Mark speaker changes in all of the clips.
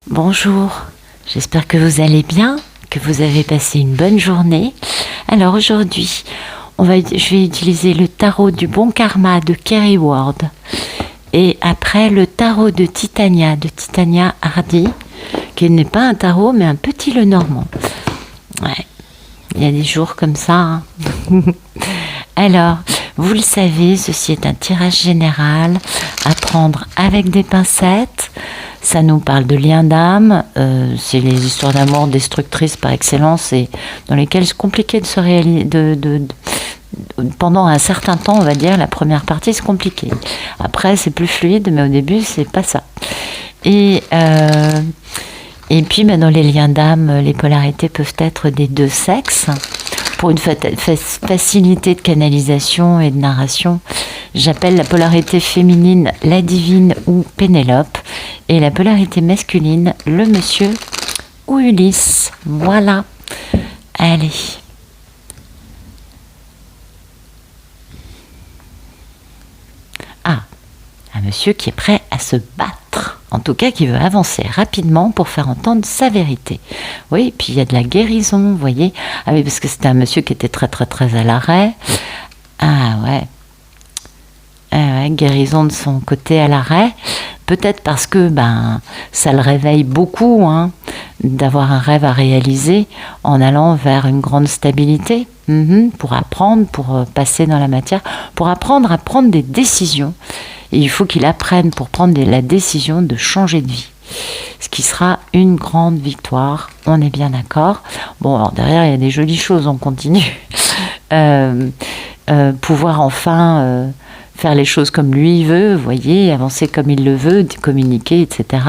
Speaker 1: Bonjour, j'espère que vous allez bien, que vous avez passé une bonne journée. Alors aujourd'hui, je vais utiliser le tarot du bon karma de Kerry Ward et après le tarot de Titania Hardy, qui n'est pas un tarot mais un petit Lenormand. Ouais, il y a des jours comme ça. Hein. Alors, vous le savez, ceci est un tirage général à prendre avec des pincettes. Ça nous parle de liens d'âme, c'est les histoires d'amour destructrices par excellence et dans lesquelles c'est compliqué de se réaliser. Pendant un certain temps, on va dire, la première partie c'est compliqué. Après c'est plus fluide, mais au début c'est pas ça. Et puis dans les liens d'âme, les polarités peuvent être des deux sexes. Pour une facilité de canalisation et de narration, j'appelle la polarité féminine la divine ou Pénélope et la polarité masculine le monsieur ou Ulysse. Voilà. Allez. Ah, un monsieur qui est prêt à se battre. En tout cas, qui veut avancer rapidement pour faire entendre sa vérité. Oui, et puis il y a de la guérison, vous voyez. Ah oui, parce que c'était un monsieur qui était très très très à l'arrêt. Ah ouais. Ah ouais, guérison de son côté à l'arrêt. Peut-être parce que ça le réveille beaucoup, hein, d'avoir un rêve à réaliser en allant vers une grande stabilité, pour apprendre, pour passer dans la matière, pour apprendre à prendre des décisions. Et il faut qu'il apprenne pour prendre la décision de changer de vie. Ce qui sera une grande victoire, on est bien d'accord. Bon, alors derrière, il y a des jolies choses, on continue. Pouvoir enfin faire les choses comme lui veut, vous voyez, avancer comme il le veut, communiquer, etc.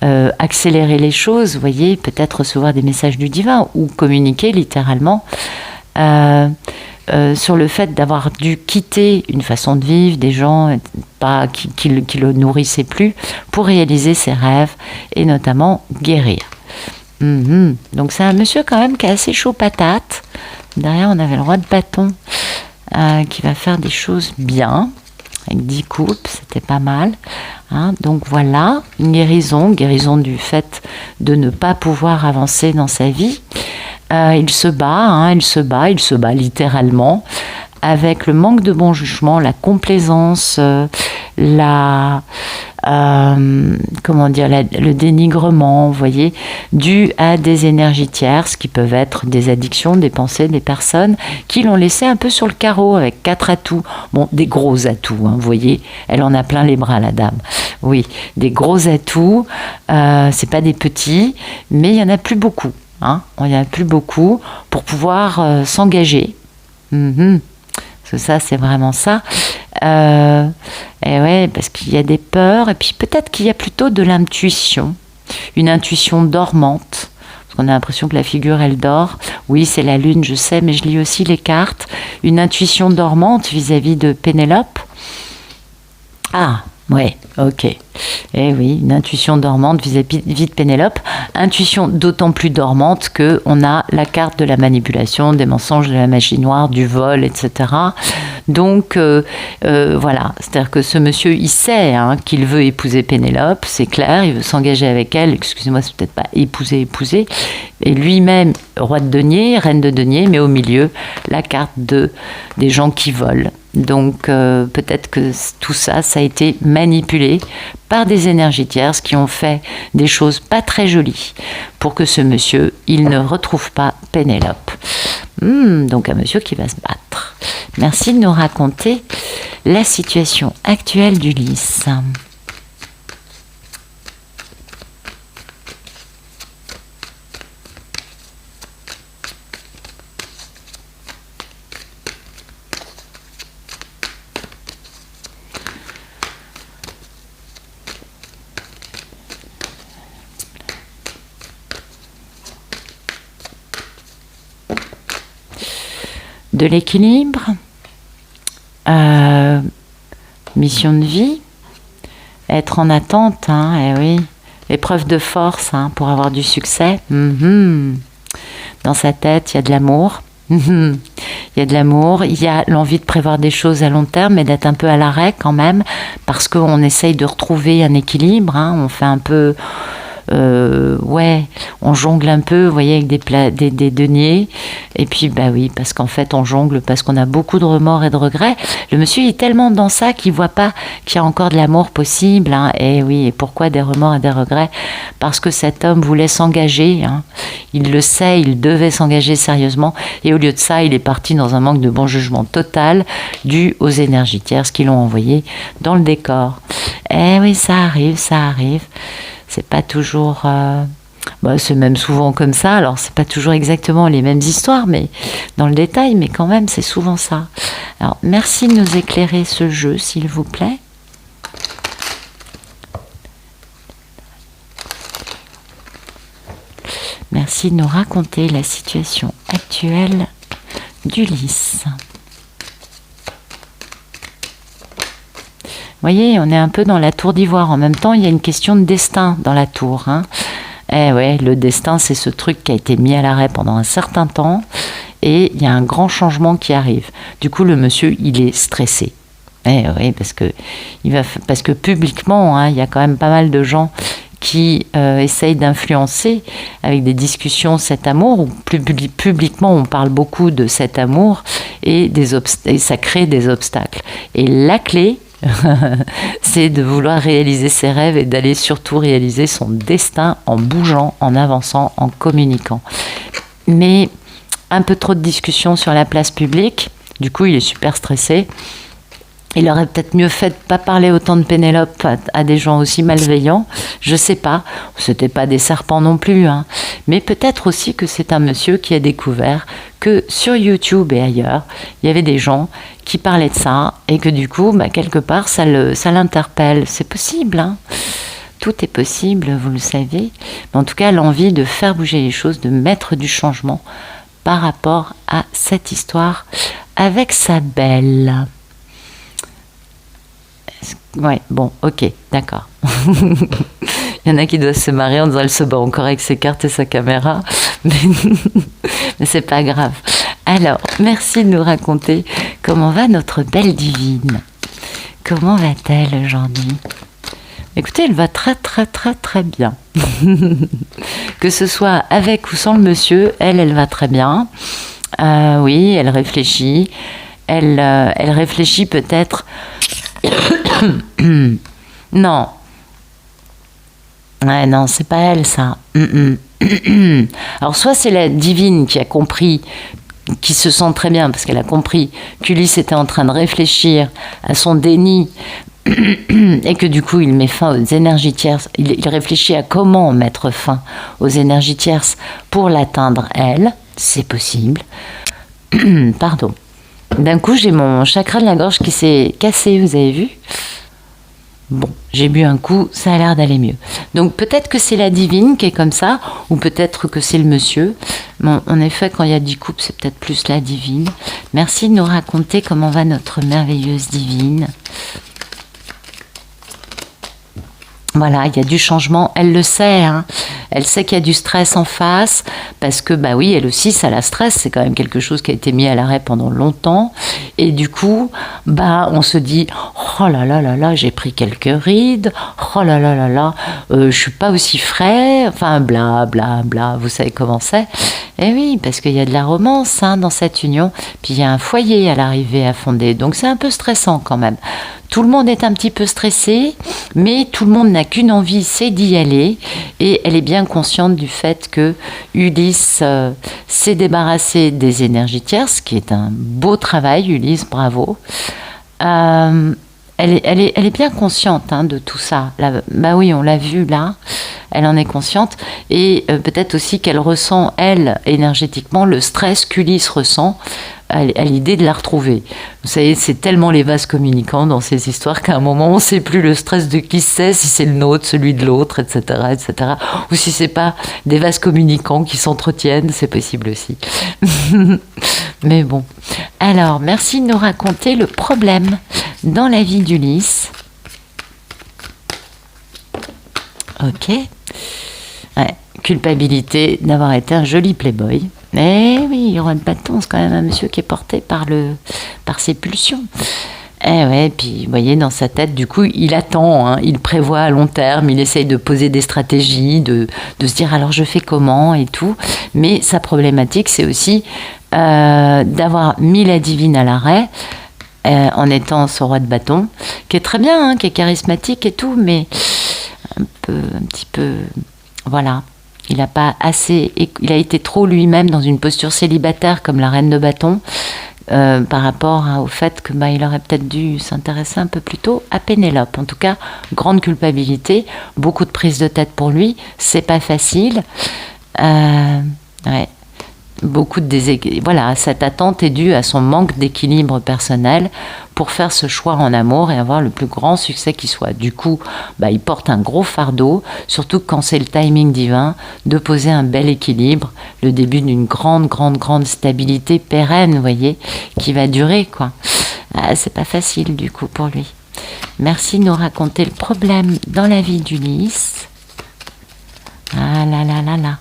Speaker 1: Accélérer les choses, vous voyez, peut-être recevoir des messages du divin ou communiquer littéralement. Sur le fait d'avoir dû quitter une façon de vivre, des gens qui le nourrissaient plus, pour réaliser ses rêves et notamment guérir. Donc c'est un monsieur quand même qui est assez chaud patate. Derrière on avait le roi de bâton qui va faire des choses bien, avec 10 coupes, c'était pas mal. Hein, donc voilà, une guérison du fait de ne pas pouvoir avancer dans sa vie. Il se bat littéralement avec le manque de bon jugement, la complaisance, le dénigrement, vous voyez, dû à des énergies tierces qui peuvent être des addictions, des pensées, des personnes qui l'ont laissé un peu sur le carreau avec 4 atouts. Bon, des gros atouts, hein, vous voyez, elle en a plein les bras, la dame. Oui, des gros atouts, c'est pas des petits, mais il y en a plus beaucoup. Hein, il n'y en a plus beaucoup pour pouvoir s'engager. Parce que ça, c'est vraiment ça. Et ouais, parce qu'il y a des peurs, et puis peut-être qu'il y a plutôt de l'intuition, une intuition dormante. Parce qu'on a l'impression que la figure, elle dort. Oui, c'est la lune, je sais, mais je lis aussi les cartes. Une intuition dormante vis-à-vis de Pénélope. Ah, ouais, ok. Eh oui, une intuition dormante vis-à-vis de Pénélope. Intuition d'autant plus dormante qu'on a la carte de la manipulation, des mensonges, de la magie noire, du vol, etc. Donc, voilà. C'est-à-dire que ce monsieur, il sait qu'il veut épouser Pénélope, c'est clair, il veut s'engager avec elle. Excusez-moi, c'est peut-être pas épouser. Et lui-même, roi de denier, reine de denier, mais au milieu, la carte des gens qui volent. Donc peut-être que tout ça, ça a été manipulé par des énergies tierces qui ont fait des choses pas très jolies pour que ce monsieur, il ne retrouve pas Pénélope. Donc un monsieur qui va se battre. Merci de nous raconter la situation actuelle d'Ulysse. De l'équilibre, mission de vie, être en attente, eh oui, épreuve de force pour avoir du succès. Dans sa tête, il y a de l'amour. Il y a de l'amour, il y a l'envie de prévoir des choses à long terme, mais d'être un peu à l'arrêt quand même, parce qu'on essaye de retrouver un équilibre. On fait un peu ouais, on jongle un peu, vous voyez, avec des deniers. Et puis, bah oui, parce qu'en fait, on jongle parce qu'on a beaucoup de remords et de regrets. Le monsieur il est tellement dans ça qu'il voit pas qu'il y a encore de l'amour possible. Hein. Et oui, et pourquoi des remords et des regrets? Parce que cet homme voulait s'engager. Hein. Il le sait, il devait s'engager sérieusement. Et au lieu de ça, il est parti dans un manque de bon jugement total dû aux énergies tierces qui l'ont envoyé dans le décor. Eh oui, ça arrive, ça arrive. C'est pas toujours... bah, c'est même souvent comme ça, alors c'est pas toujours exactement les mêmes histoires, mais dans le détail, mais quand même c'est souvent ça. Alors merci de nous éclairer ce jeu, s'il vous plaît. Merci de nous raconter la situation actuelle d'Ulysse. Vous voyez, on est un peu dans la tour d'ivoire. En même temps, il y a une question de destin dans la tour. Hein. Eh ouais, le destin, c'est ce truc qui a été mis à l'arrêt pendant un certain temps. Et il y a un grand changement qui arrive. Du coup, le monsieur, il est stressé. Eh oui, parce que publiquement, hein, il y a quand même pas mal de gens qui essayent d'influencer avec des discussions cet amour, où publiquement on parle beaucoup de cet amour et ça crée des obstacles. Et la clé, c'est de vouloir réaliser ses rêves et d'aller surtout réaliser son destin en bougeant, en avançant, en communiquant. Mais un peu trop de discussions sur la place publique, du coup il est super stressé. Il aurait peut-être mieux fait de ne pas parler autant de Pénélope à des gens aussi malveillants. Je sais pas. C'était pas des serpents non plus. Hein. Mais peut-être aussi que c'est un monsieur qui a découvert que sur YouTube et ailleurs, il y avait des gens qui parlaient de ça et que du coup, bah, quelque part, ça l'interpelle. C'est possible. Hein. Tout est possible, vous le savez. Mais en tout cas, l'envie de faire bouger les choses, de mettre du changement par rapport à cette histoire avec sa belle. Ouais, bon, ok, d'accord. Il y en a qui doivent se marrer en disant elle se bat encore avec ses cartes et sa caméra, mais c'est pas grave. Alors, merci de nous raconter comment va notre belle divine. Comment va-t-elle aujourd'hui? Écoutez, elle va très très très très bien. Que ce soit avec ou sans le monsieur, elle va très bien. Oui, elle réfléchit. Elle réfléchit peut-être... Non. Ouais, non, c'est pas elle, ça. Alors, soit c'est la divine qui a compris, qui se sent très bien, parce qu'elle a compris qu'Ulysse était en train de réfléchir à son déni, et que du coup, il met fin aux énergies tierces. Il réfléchit à comment mettre fin aux énergies tierces pour l'atteindre, elle. C'est possible. Pardon. D'un coup, j'ai mon chakra de la gorge qui s'est cassé, vous avez vu? Bon, j'ai bu un coup, ça a l'air d'aller mieux. Donc peut-être que c'est la divine qui est comme ça, ou peut-être que c'est le monsieur. Bon, en effet, quand il y a 10 couples, c'est peut-être plus la divine. Merci de nous raconter comment va notre merveilleuse divine. Voilà, il y a du changement, elle le sait, hein. Elle sait qu'il y a du stress en face, parce que, bah oui, elle aussi, ça la stresse, c'est quand même quelque chose qui a été mis à l'arrêt pendant longtemps, et du coup, bah, on se dit, oh là là là là, j'ai pris quelques rides, oh là là là là, je suis pas aussi frais, enfin, bla bla bla, vous savez comment c'est. Eh oui, parce qu'il y a de la romance hein, dans cette union, puis il y a un foyer à l'arrivée à fonder, donc c'est un peu stressant quand même. Tout le monde est un petit peu stressé, mais tout le monde n'a qu'une envie, c'est d'y aller. Et elle est bien consciente du fait que Ulysse s'est débarrassé des énergies tierces, ce qui est un beau travail, Ulysse, bravo. Elle est bien consciente hein, de tout ça. Là, bah oui, on l'a vu là. Elle en est consciente. Et peut-être aussi qu'elle ressent, elle, énergétiquement, le stress qu'Ulysse ressent à l'idée de la retrouver. Vous savez, c'est tellement les vases communicants dans ces histoires qu'à un moment, on ne sait plus le stress de qui c'est, si c'est le nôtre, celui de l'autre, etc., etc. Ou si c'est pas des vases communicants qui s'entretiennent, c'est possible aussi. Mais bon. Alors, merci de nous raconter le problème dans la vie d'Ulysse. Ok. Ouais. Culpabilité d'avoir été un joli playboy. Eh oui, il y aura de bâton, c'est quand même un monsieur qui est porté par ses pulsions. Eh ouais, puis vous voyez, dans sa tête, du coup, il attend, hein, il prévoit à long terme, il essaye de poser des stratégies, de se dire alors je fais comment et tout. Mais sa problématique, c'est aussi d'avoir mis la divine à l'arrêt en étant son roi de bâton, qui est très bien, hein, qui est charismatique et tout, mais un petit peu, voilà. Il a pas assez, il a été trop lui-même dans une posture célibataire comme la reine de bâton. Par rapport au fait que il aurait peut-être dû s'intéresser un peu plus tôt à Pénélope. En tout cas, grande culpabilité, beaucoup de prise de tête pour lui, c'est pas facile. Ouais. Beaucoup de voilà, cette attente est due à son manque d'équilibre personnel pour faire ce choix en amour et avoir le plus grand succès qui soit. Du coup, il porte un gros fardeau, surtout quand c'est le timing divin, de poser un bel équilibre, le début d'une grande, grande, grande stabilité pérenne, vous voyez, qui va durer, quoi. C'est pas facile, du coup, pour lui. Merci de nous raconter le problème dans la vie d'Ulysse. Ah là là là là.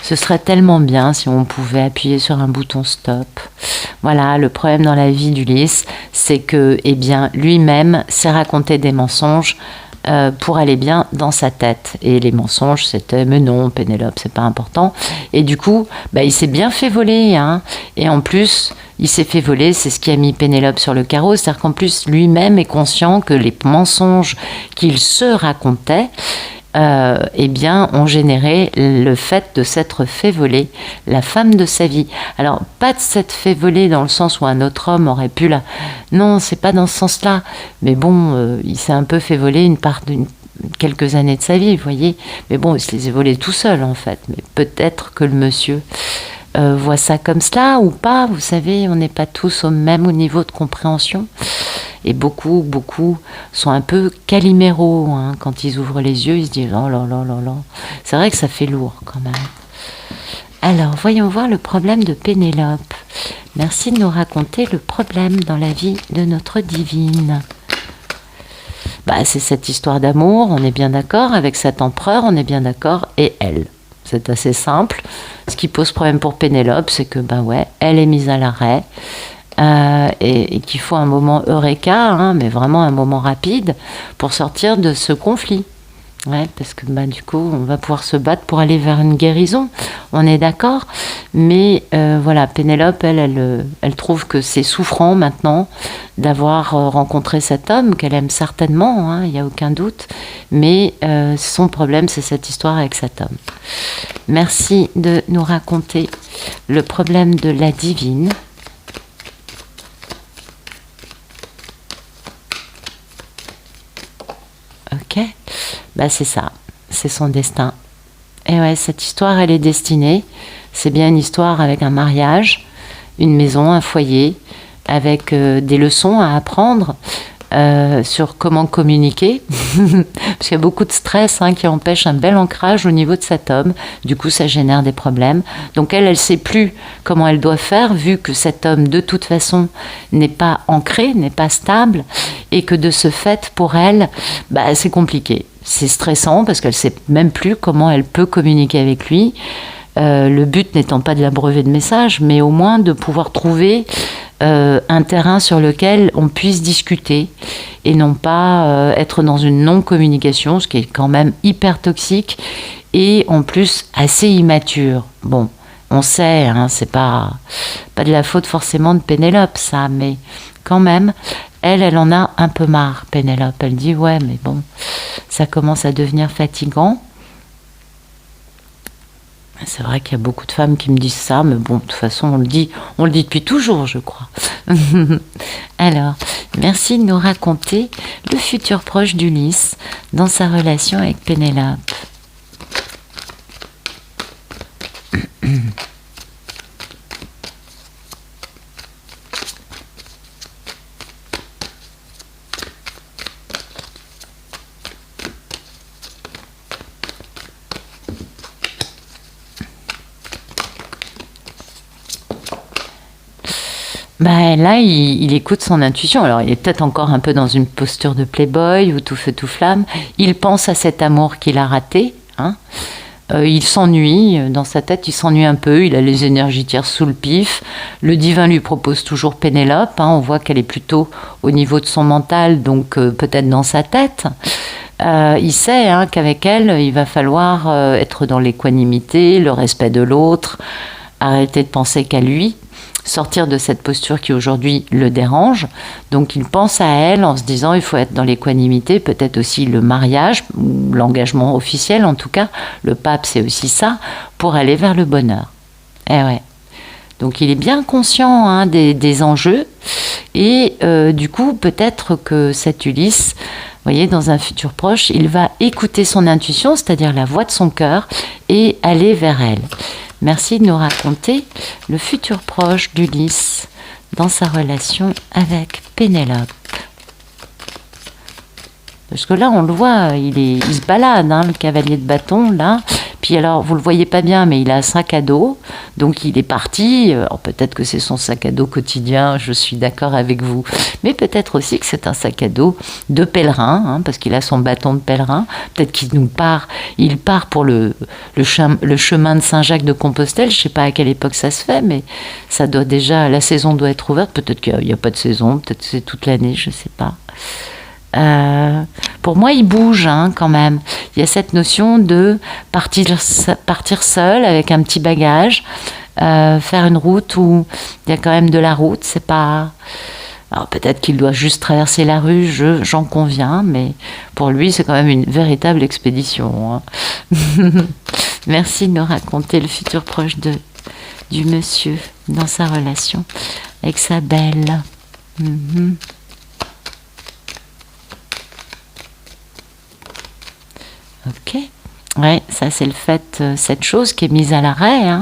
Speaker 1: Ce serait tellement bien si on pouvait appuyer sur un bouton stop. Voilà, le problème dans la vie d'Ulysse, c'est que, lui-même s'est raconté des mensonges pour aller bien dans sa tête. Et les mensonges, c'était « mais non, Pénélope, c'est pas important ». Et du coup, il s'est bien fait voler. Hein. Et en plus, il s'est fait voler, c'est ce qui a mis Pénélope sur le carreau. C'est-à-dire qu'en plus, lui-même est conscient que les mensonges qu'il se racontait ont généré le fait de s'être fait voler la femme de sa vie. Alors, pas de s'être fait voler dans le sens où un autre homme aurait pu la... Non, c'est pas dans ce sens-là. Mais bon, il s'est un peu fait voler une part quelques années de sa vie, vous voyez. Mais bon, il se les a volés tout seul, en fait. Mais peut-être que le monsieur voit ça comme cela ou pas. Vous savez, on n'est pas tous au même niveau de compréhension. Et beaucoup sont un peu caliméros. Hein. Quand ils ouvrent les yeux, ils se disent « oh là là là là ». C'est vrai que ça fait lourd quand même. Alors, voyons voir le problème de Pénélope. Merci de nous raconter le problème dans la vie de notre divine. C'est cette histoire d'amour, on est bien d'accord. Avec cet empereur, on est bien d'accord. Et elle. C'est assez simple. Ce qui pose problème pour Pénélope, c'est que, elle est mise à l'arrêt. Et qu'il faut un moment eureka, hein, mais vraiment un moment rapide pour sortir de ce conflit. Ouais, parce que du coup, on va pouvoir se battre pour aller vers une guérison, on est d'accord. Mais voilà, Pénélope, elle trouve que c'est souffrant maintenant d'avoir rencontré cet homme qu'elle aime certainement, hein, il n'y a aucun doute. Mais son problème, c'est cette histoire avec cet homme. Merci de nous raconter le problème de la divine. Ok, c'est ça, c'est son destin. Et ouais, cette histoire, elle est destinée. C'est bien une histoire avec un mariage, une maison, un foyer, avec des leçons à apprendre sur comment communiquer. Parce qu'il y a beaucoup de stress qui empêche un bel ancrage au niveau de cet homme. Du coup, ça génère des problèmes. Donc elle sait plus comment elle doit faire, vu que cet homme, de toute façon, n'est pas ancré, n'est pas stable, et que de ce fait, pour elle, c'est compliqué. C'est stressant parce qu'elle sait même plus comment elle peut communiquer avec lui. Le but n'étant pas de l'abreuver de messages, mais au moins de pouvoir trouver un terrain sur lequel on puisse discuter et non pas être dans une non-communication, ce qui est quand même hyper toxique et en plus assez immature. Bon, on sait, c'est pas de la faute forcément de Pénélope, ça, mais quand même, elle en a un peu marre, Pénélope. Elle dit, ouais, mais bon, ça commence à devenir fatigant. C'est vrai qu'il y a beaucoup de femmes qui me disent ça, mais bon, de toute façon, on le dit depuis toujours, je crois. Alors, merci de nous raconter le futur proche d'Ulysse dans sa relation avec Pénélope. Là, il écoute son intuition. Alors, il est peut-être encore un peu dans une posture de playboy ou tout feu tout flamme. Il pense à cet amour qu'il a raté, Il s'ennuie, dans sa tête il s'ennuie un peu, il a les énergies tierces sous le pif. Le divin lui propose toujours Pénélope, on voit qu'elle est plutôt au niveau de son mental, donc peut-être dans sa tête. Il sait qu'avec elle, il va falloir être dans l'équanimité, le respect de l'autre, arrêter de penser qu'à lui, sortir de cette posture qui aujourd'hui le dérange. Donc il pense à elle en se disant il faut être dans l'équanimité, peut-être aussi le mariage, ou l'engagement officiel en tout cas, le pape c'est aussi ça, pour aller vers le bonheur. Eh ouais. Donc il est bien conscient des enjeux et du coup peut-être que cet Ulysse, vous voyez, dans un futur proche, il va écouter son intuition, c'est-à-dire la voix de son cœur, et aller vers elle. Merci de nous raconter le futur proche d'Ulysse dans sa relation avec Pénélope. Parce que là, on le voit, il se balade, le cavalier de bâton, là. Puis alors, vous le voyez pas bien, mais il a un sac à dos. Donc, il est parti. Alors, peut-être que c'est son sac à dos quotidien, je suis d'accord avec vous. Mais peut-être aussi que c'est un sac à dos de pèlerin, parce qu'il a son bâton de pèlerin. Peut-être il part pour le chemin de Saint-Jacques de Compostelle. Je sais pas à quelle époque ça se fait, mais la saison doit être ouverte. Peut-être qu'il n'y a pas de saison, peut-être que c'est toute l'année, je sais pas. Pour moi, il bouge quand même. Il y a cette notion de partir seul avec un petit bagage, faire une route où il y a quand même de la route. C'est pas. Alors peut-être qu'il doit juste traverser la rue, j'en conviens, mais pour lui, c'est quand même une véritable expédition. Merci de nous raconter le futur proche du monsieur dans sa relation avec sa belle. Ok, ouais, ça c'est le fait, cette chose qui est mise à l'arrêt.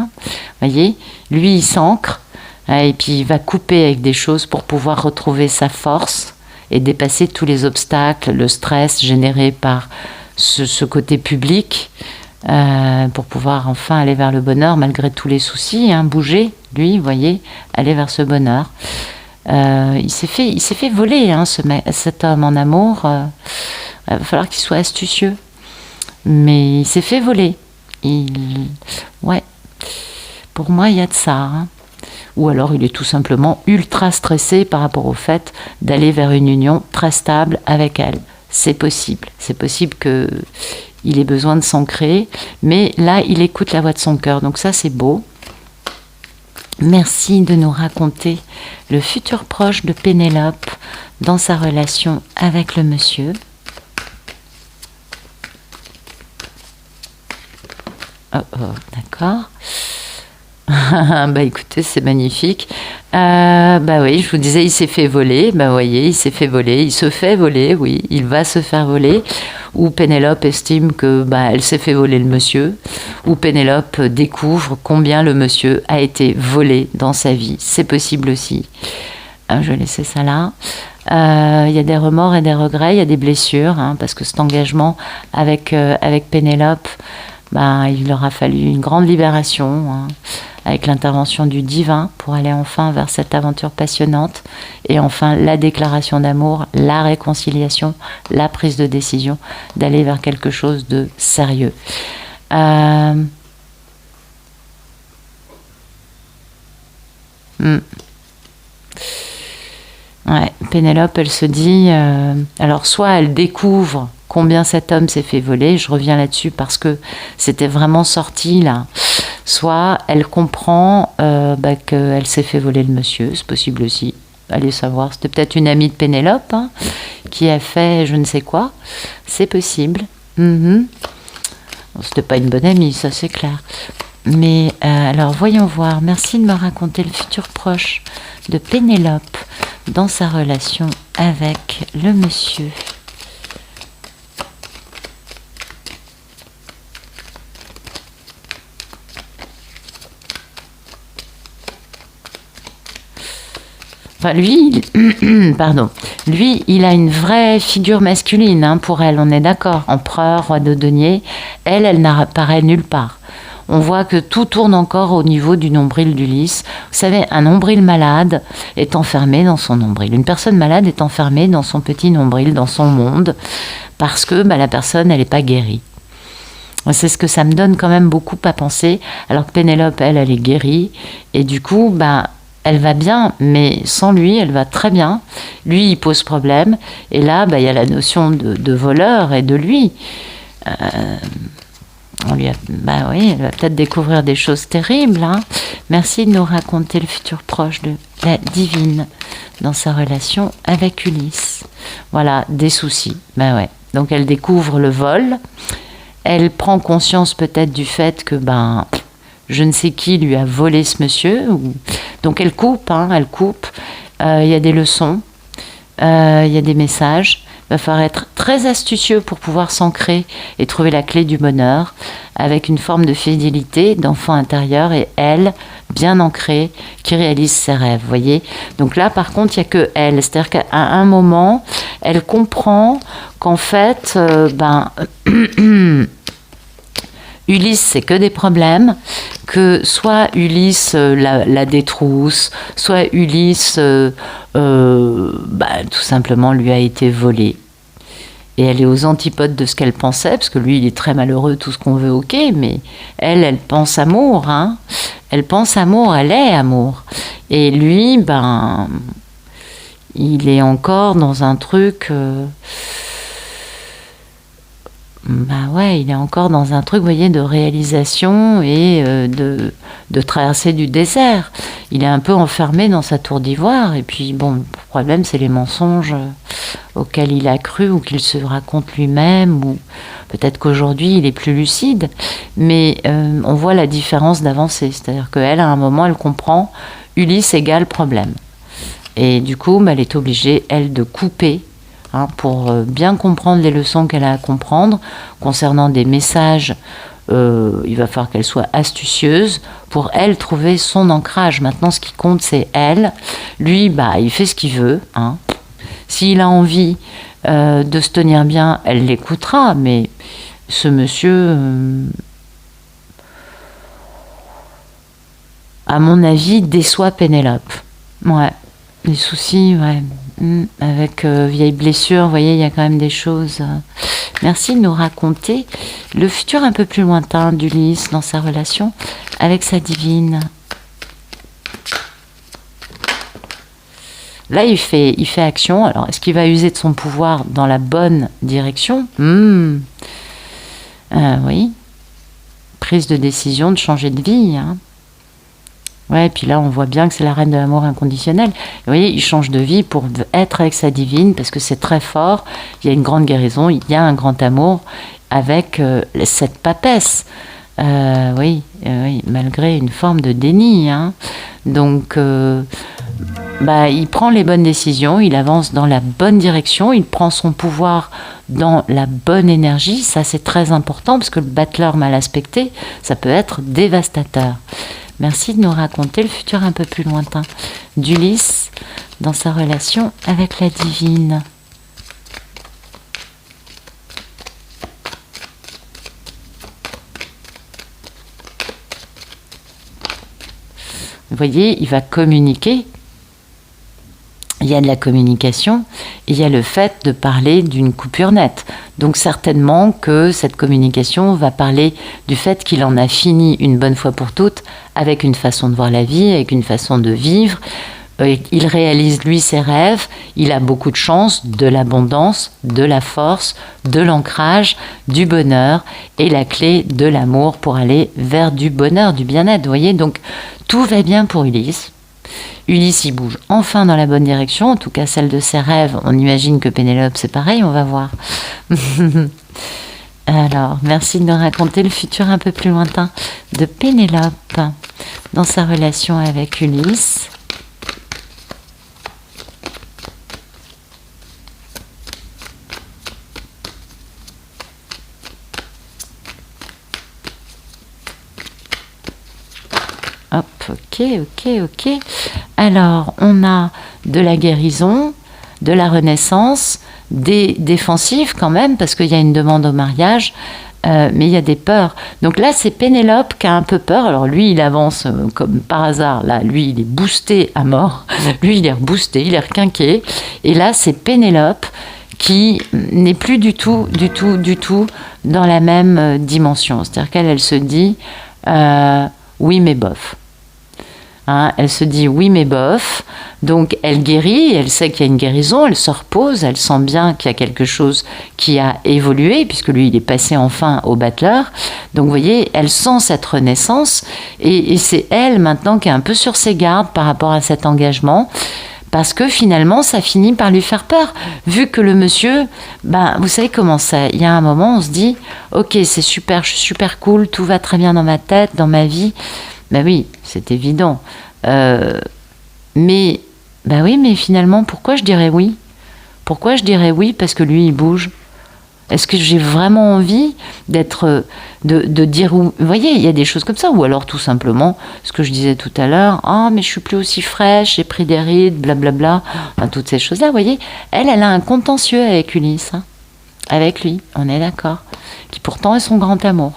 Speaker 1: Voyez, lui il s'ancre et puis il va couper avec des choses pour pouvoir retrouver sa force et dépasser tous les obstacles, le stress généré par ce côté public pour pouvoir enfin aller vers le bonheur malgré tous les soucis, bouger, lui, voyez, aller vers ce bonheur. Il s'est fait voler, cet homme en amour. Il va falloir qu'il soit astucieux. Mais il s'est fait voler. Ouais. Pour moi, il y a de ça. Ou alors, il est tout simplement ultra stressé par rapport au fait d'aller vers une union très stable avec elle. C'est possible. C'est possible qu'il ait besoin de s'ancrer. Mais là, il écoute la voix de son cœur. Donc ça, c'est beau. Merci de nous raconter le futur proche de Pénélope dans sa relation avec le monsieur. D'accord. Bah écoutez, c'est magnifique. Bah oui, je vous disais, il s'est fait voler. Bah voyez, il s'est fait voler. Il se fait voler, oui. Il va se faire voler. Ou Pénélope estime que elle s'est fait voler le monsieur. Ou Pénélope découvre combien le monsieur a été volé dans sa vie. C'est possible aussi. Je vais laisser ça là. Il y a des remords et des regrets. Il y a des blessures, parce que cet engagement avec Pénélope, il leur a fallu une grande libération avec l'intervention du divin pour aller enfin vers cette aventure passionnante et enfin la déclaration d'amour, la réconciliation, la prise de décision d'aller vers quelque chose de sérieux. Ouais, Pénélope, elle se dit, alors soit elle découvre combien cet homme s'est fait voler, je reviens là-dessus parce que c'était vraiment sorti là, soit elle comprend qu'elle s'est fait voler le monsieur, c'est possible aussi, allez savoir, c'était peut-être une amie de Pénélope qui a fait je ne sais quoi, c'est possible. C'était pas une bonne amie, ça c'est clair. Mais alors voyons voir, merci de me raconter le futur proche de Pénélope dans sa relation avec le monsieur. Enfin, lui, il a une vraie figure masculine pour elle, on est d'accord. Empereur, roi de denier, elle n'apparaît nulle part. On voit que tout tourne encore au niveau du nombril d'Ulysse. Vous savez, un nombril malade est enfermé dans son nombril. Une personne malade est enfermée dans son petit nombril, dans son monde, parce que la personne, elle n'est pas guérie. C'est ce que ça me donne quand même beaucoup à penser. Alors que Pénélope, elle est guérie. Et du coup, elle va bien, mais sans lui, elle va très bien. Lui, il pose problème. Et là, il y a la notion de voleur et de lui. Oui, elle va peut-être découvrir des choses terribles. Hein. Merci de nous raconter le futur proche de la divine dans sa relation avec Ulysse. Voilà, des soucis. Donc elle découvre le vol. Elle prend conscience peut-être du fait que je ne sais qui lui a volé ce monsieur. Donc elle coupe, elle coupe. Il y a des leçons, il y a des messages. Il va falloir être très astucieux pour pouvoir s'ancrer et trouver la clé du bonheur avec une forme de fidélité, d'enfant intérieur et elle, bien ancrée, qui réalise ses rêves, vous voyez. Donc là, par contre, il n'y a que elle. C'est-à-dire qu'à un moment, elle comprend qu'en fait, Ulysse, c'est que des problèmes, que soit Ulysse la détrousse, soit Ulysse tout simplement lui a été volé. Et elle est aux antipodes de ce qu'elle pensait, parce que lui, il est très malheureux, tout ce qu'on veut, ok, mais elle pense amour, hein. Elle pense amour, elle est amour. Et lui, il est encore dans un truc... il est encore dans un truc, vous voyez, de réalisation et de traversée du désert. Il est un peu enfermé dans sa tour d'ivoire. Et puis, le problème, c'est les mensonges auxquels il a cru ou qu'il se raconte lui-même. Ou peut-être qu'aujourd'hui, il est plus lucide. Mais on voit la différence d'avancée. C'est-à-dire qu'elle, à un moment, elle comprend Ulysse égale problème. Et du coup, elle est obligée, elle, de couper pour bien comprendre les leçons qu'elle a à comprendre concernant des messages. Il va falloir qu'elle soit astucieuse pour elle trouver son ancrage. Maintenant, ce qui compte, c'est elle. Lui, il fait ce qu'il veut. Hein. S'il a envie de se tenir bien, elle l'écoutera. Mais ce monsieur, à mon avis, déçoit Pénélope. Ouais, les soucis, ouais. Avec vieille blessure, vous voyez, il y a quand même des choses. Merci de nous raconter le futur un peu plus lointain d'Ulysse dans sa relation avec sa divine. Là, il fait action. Alors, est-ce qu'il va user de son pouvoir dans la bonne direction ? Oui. Prise de décision de changer de vie, hein. Ouais, et puis là, on voit bien que c'est la reine de l'amour inconditionnel. Vous voyez, il change de vie pour être avec sa divine, parce que c'est très fort. Il y a une grande guérison, il y a un grand amour avec cette papesse. Oui, malgré une forme de déni. Hein. Donc, il prend les bonnes décisions, il avance dans la bonne direction, il prend son pouvoir dans la bonne énergie. Ça, c'est très important, parce que le battleur mal aspecté, ça peut être dévastateur. Merci de nous raconter le futur un peu plus lointain d'Ulysse dans sa relation avec la divine. Vous voyez, il va communiquer. Il y a de la communication et il y a le fait de parler d'une coupure nette. Donc certainement que cette communication va parler du fait qu'il en a fini une bonne fois pour toutes avec une façon de voir la vie, avec une façon de vivre. Il réalise lui ses rêves, il a beaucoup de chance, de l'abondance, de la force, de l'ancrage, du bonheur et la clé de l'amour pour aller vers du bonheur, du bien-être. Vous voyez, donc tout va bien pour Ulysse. Ulysse, il bouge enfin dans la bonne direction, en tout cas celle de ses rêves. On imagine que Pénélope, c'est pareil, on va voir. Alors, merci de nous raconter le futur un peu plus lointain de Pénélope dans sa relation avec Ulysse. Hop, ok. Alors, on a de la guérison, de la renaissance, des défensifs quand même, parce qu'il y a une demande au mariage, mais il y a des peurs. Donc là, c'est Pénélope qui a un peu peur. Alors lui, il avance comme par hasard. Là, lui, il est boosté à mort. Lui, il est reboosté, il est requinqué. Et là, c'est Pénélope qui n'est plus du tout dans la même dimension. C'est-à-dire qu'elle, elle se dit oui mais bof. Hein, elle se dit oui mais bof, donc elle guérit, elle sait qu'il y a une guérison, elle se repose, elle sent bien qu'il y a quelque chose qui a évolué, puisque lui il est passé enfin au battleur, donc vous voyez, elle sent cette renaissance, et c'est elle maintenant qui est un peu sur ses gardes par rapport à cet engagement, parce que finalement ça finit par lui faire peur, vu que le monsieur, vous savez comment c'est, il y a un moment on se dit, ok c'est super, je suis super cool, tout va très bien dans ma tête, dans ma vie. Oui, c'est évident. Mais finalement, pourquoi je dirais oui? Pourquoi je dirais oui? Parce que lui, il bouge. Est-ce que j'ai vraiment envie de dire oui? Vous voyez, il y a des choses comme ça. Ou alors, tout simplement, ce que je disais tout à l'heure, mais je suis plus aussi fraîche, j'ai pris des rides, blablabla. Enfin, toutes ces choses-là, vous voyez. Elle a un contentieux avec Ulysse. Hein. Avec lui, on est d'accord. Qui pourtant est son grand amour.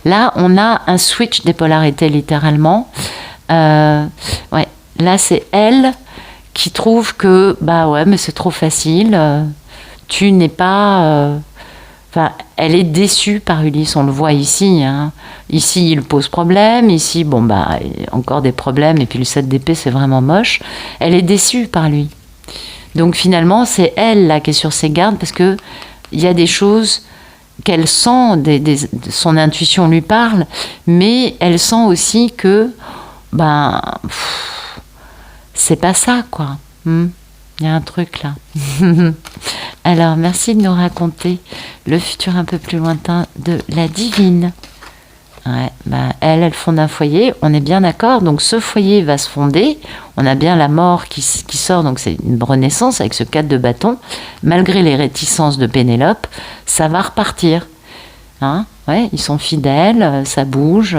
Speaker 1: Là, on a un switch des polarités, littéralement. Là, c'est elle qui trouve que, mais c'est trop facile. Tu n'es pas... elle est déçue par Ulysse, on le voit ici. Hein. Ici, il pose problème. Ici, encore des problèmes. Et puis le 7 d'épée, c'est vraiment moche. Elle est déçue par lui. Donc finalement, c'est elle là qui est sur ses gardes parce qu'il y a des choses... qu'elle sent, son intuition lui parle, mais elle sent aussi que c'est pas ça, quoi. Il y a un truc là. Alors, merci de nous raconter le futur un peu plus lointain de la divine. Ouais, elle fonde un foyer, on est bien d'accord, donc ce foyer va se fonder, on a bien la mort qui sort, donc c'est une renaissance avec ce 4 de bâton, malgré les réticences de Pénélope, ça va repartir. Hein, ils sont fidèles, ça bouge,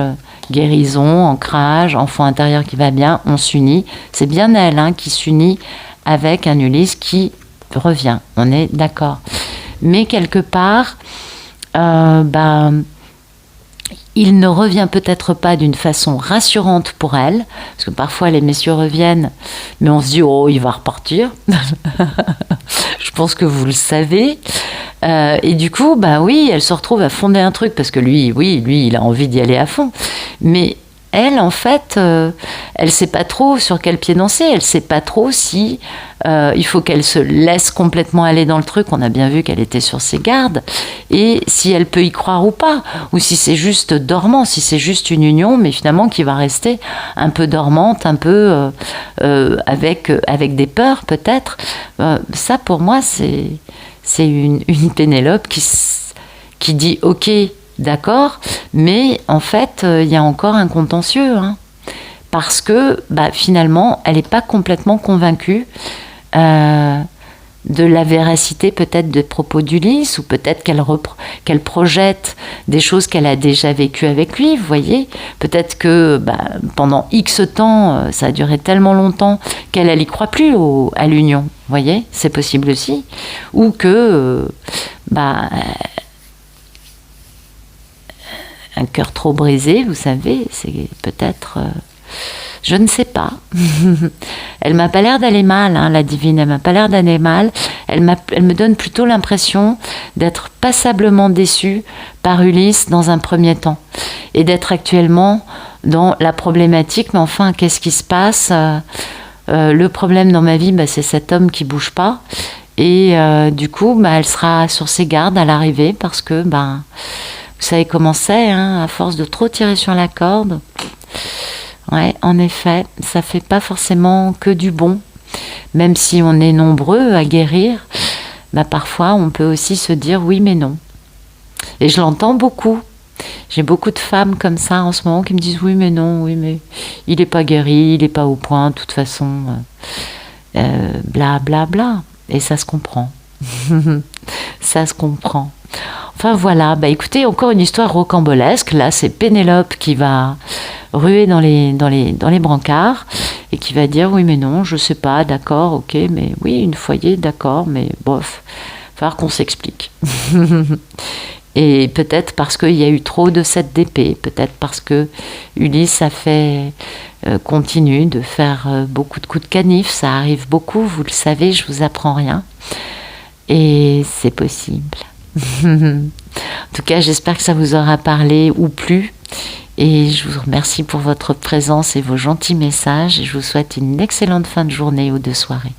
Speaker 1: guérison, ancrage, enfant intérieur qui va bien, on s'unit, c'est bien elle qui s'unit avec un Ulysse qui revient, on est d'accord. Mais quelque part, il ne revient peut-être pas d'une façon rassurante pour elle, parce que parfois les messieurs reviennent, mais on se dit « Oh, il va repartir ». Je pense que vous le savez. Et du coup, elle se retrouve à fonder un truc, parce que lui, il a envie d'y aller à fond. Mais elle, en fait, elle sait pas trop sur quel pied danser. Elle sait pas trop si il faut qu'elle se laisse complètement aller dans le truc. On a bien vu qu'elle était sur ses gardes. Et si elle peut y croire ou pas. Ou si c'est juste dormant, si c'est juste une union, mais finalement qui va rester un peu dormante, un peu avec des peurs peut-être. Ça, pour moi, c'est une Pénélope qui dit « Ok, d'accord, mais en fait, il y a encore un contentieux. Hein, parce que finalement, elle n'est pas complètement convaincue de la véracité peut-être des propos d'Ulysse, ou peut-être qu'elle projette des choses qu'elle a déjà vécues avec lui, vous voyez. Peut-être que pendant X temps, ça a duré tellement longtemps qu'elle n'y croit plus à l'union, vous voyez, c'est possible aussi. Ou que un cœur trop brisé, vous savez, c'est peut-être... je ne sais pas. Elle m'a pas l'air d'aller mal, hein, la divine. Elle m'a pas l'air d'aller mal. Elle me donne plutôt l'impression d'être passablement déçue par Ulysse dans un premier temps. Et d'être actuellement dans la problématique. Mais enfin, qu'est-ce qui se passe? Le problème dans ma vie, c'est cet homme qui bouge pas. Et du coup, elle sera sur ses gardes à l'arrivée parce que, vous savez comment c'est, hein, à force de trop tirer sur la corde. Ouais, en effet, ça fait pas forcément que du bon. Même si on est nombreux à guérir, parfois on peut aussi se dire oui mais non. Et je l'entends beaucoup. J'ai beaucoup de femmes comme ça en ce moment qui me disent oui mais non, oui mais il n'est pas guéri, il n'est pas au point, de toute façon, bla bla bla. Et ça se comprend. Ça se comprend. Enfin voilà, écoutez, encore une histoire rocambolesque. Là, c'est Pénélope qui va ruer dans les brancards et qui va dire oui mais non, je sais pas, d'accord, ok, mais oui, une foyer, d'accord, mais bof, il va falloir qu'on s'explique. Et peut-être parce qu'il y a eu trop de 7 d'épée, peut-être parce que Ulysse continue de faire beaucoup de coups de canif, ça arrive beaucoup, vous le savez, je vous apprends rien. Et c'est possible. En tout cas, j'espère que ça vous aura parlé ou plu. Et je vous remercie pour votre présence et vos gentils messages. Et je vous souhaite une excellente fin de journée ou de soirée.